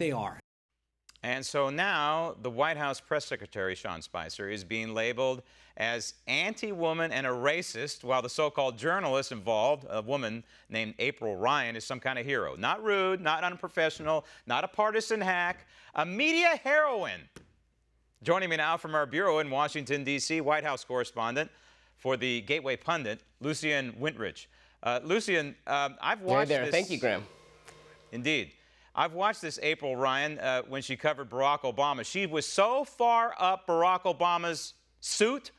they are. And so now the White House press secretary, Sean Spicer, is being labeled as anti-woman and a racist, while the so-called journalist involved, a woman named April Ryan, is some kind of hero. Not rude, not unprofessional, not a partisan hack, a media heroine. Joining me now from our bureau in Washington, D.C., White House correspondent for the Gateway Pundit, Lucian Wintrich. Lucian, I've watched this. Thank you, Graham. Indeed. I've watched this April Ryan when she covered Barack Obama. She was so far up Barack Obama's suit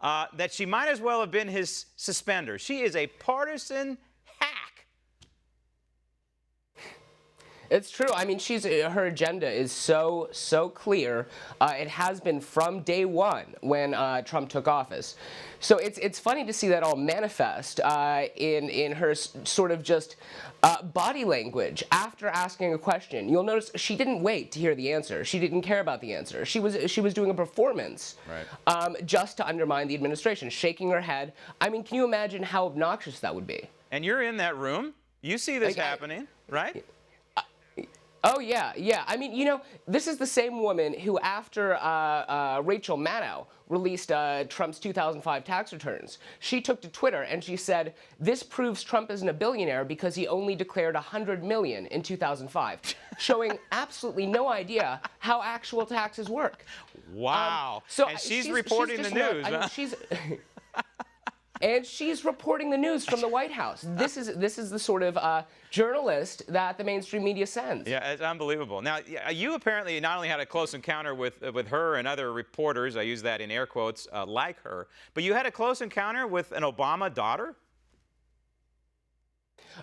that she might as well have been his suspender. She is a partisan hack. It's true. I mean, her agenda is so clear. It has been from day one when Trump took office. So it's funny to see that all manifest in her sort of just body language after asking a question. You'll notice she didn't wait to hear the answer. She didn't care about the answer. She was doing a performance just to undermine the administration, shaking her head. I mean, can you imagine how obnoxious that would be? And you're in that room. You see this happening, right? Oh, yeah. I mean, you know, this is the same woman who, after Rachel Maddow released Trump's 2005 tax returns, she took to Twitter and she said, this proves Trump isn't a billionaire because he only declared $100 million in 2005, showing absolutely no idea how actual taxes work. Wow. And she's reporting the news. I mean, and she's reporting the news from the White House. This is the sort of journalist that the mainstream media sends. Yeah, it's unbelievable. Now, you apparently not only had a close encounter with her and other reporters, I use that in air quotes, like her, but you had a close encounter with an Obama daughter?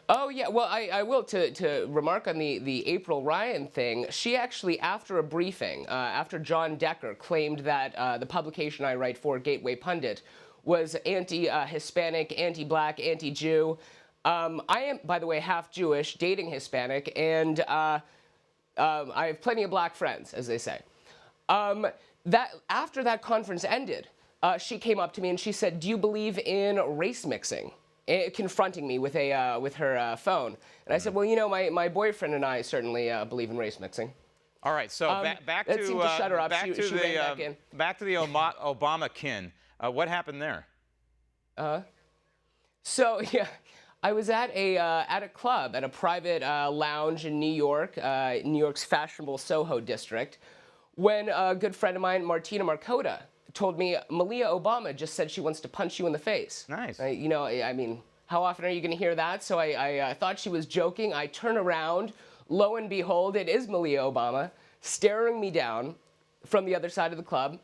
Oh, yeah. Well, I will, to remark on the April Ryan thing, she actually, after a briefing, after John Decker claimed that the publication I write for, Gateway Pundit, was anti-Hispanic, anti-black, anti-Jew. I am, by the way, half Jewish, dating Hispanic, and I have plenty of black friends, as they say. After that conference ended, she came up to me and she said, "Do you believe in race mixing?" Confronting me with her phone. And I said, "Well, you know, my boyfriend and I certainly believe in race mixing." All right, so back to the Obama kin. What happened there? So yeah, I was at a club, at a private lounge in New York, New York's fashionable Soho district, when a good friend of mine, Martina Markota, told me Malia Obama just said she wants to punch you in the face. Nice. You know, I mean, how often are you going to hear that? So I thought she was joking. I turn around, lo and behold, it is Malia Obama staring me down from the other side of the club.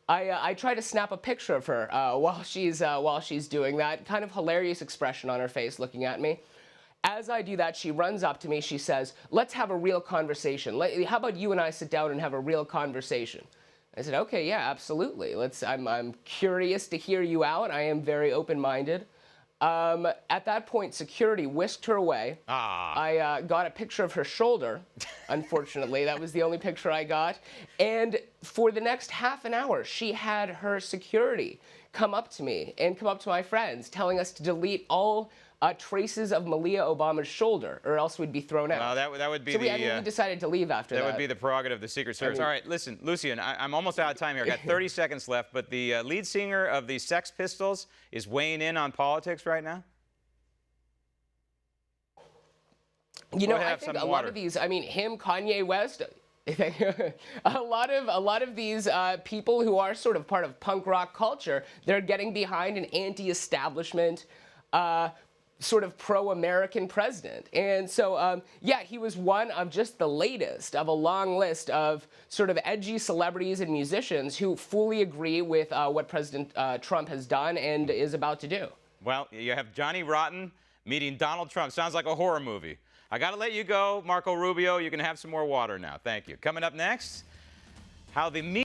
I try to snap a picture of her while she's doing that. Kind of hilarious expression on her face looking at me. As I do that, she runs up to me. She says, "Let's have a real conversation. How about you and I sit down and have a real conversation?" I said, "Okay, yeah, absolutely. I'm curious to hear you out. I am very open-minded." At that point, security whisked her away. I got a picture of her shoulder, unfortunately. That was the only picture I got. And for the next half an hour, she had her security come up to me and come up to my friends, telling us to delete all traces of Malia Obama's shoulder, or else we'd be thrown out. That would be so we decided to leave after that. That would be the prerogative of the Secret Service. All right, listen, Lucian, I'm almost out of time here. I got 30 seconds left, but the lead singer of the Sex Pistols is weighing in on politics right now? You know, I think a lot of these, I mean, him, Kanye West, a lot of these people who are sort of part of punk rock culture, they're getting behind an anti-establishment, sort of pro-American president. And so, yeah, he was one of just the latest of a long list of sort of edgy celebrities and musicians who fully agree with what President Trump has done and is about to do. Well, you have Johnny Rotten meeting Donald Trump. Sounds like a horror movie. I got to let you go, Marco Rubio. You can have some more water now. Thank you. Coming up next, how the